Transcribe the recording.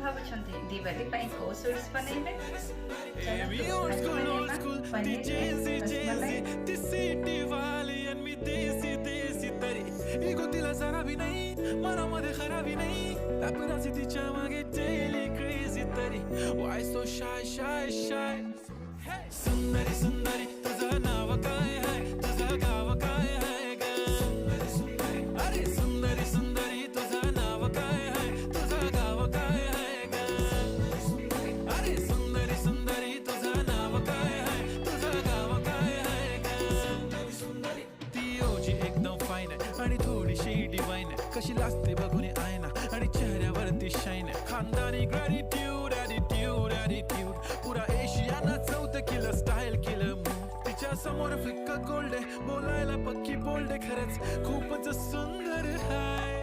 ଭାବୁଛନ୍ତି ଦିୱାଲି ପାଇଁ କୋଉ ସୁଇଟ୍ସ ବନେଇବେ? Me old school, the Desi, Desi, Diwali and me Desi tari. Ego dila zara bhi nahi, mara madhe khara bhi nahi. Apna si ticha mage daily crazy tari. Why so shy? Sundari, sundari, tuza naam काय hai, tuza gav काय hai ga. Are sundari, sundari, tuza naam काय hai, tuza gav काय hai ga. Are sundari, sundari, tuza naam काय hai, tuza gav काय hai ga. ती ओजी एकदम fine आहे आणि थोडीशी डिवाइन आहे. कशी लाजते बघून आयना आणि चेहऱ्यावरती शाईन आहे. खानदानी ग्रॅटिट्यूड ॲटिट्यूड पुरा एशियाना 14 किलो स्टाईल केलं मूव. तिच्या समोर फिक्का गोल्ड आहे, बोलायला पक्की बोल्ड आहे. खरंच खूपच सुंदर हाय.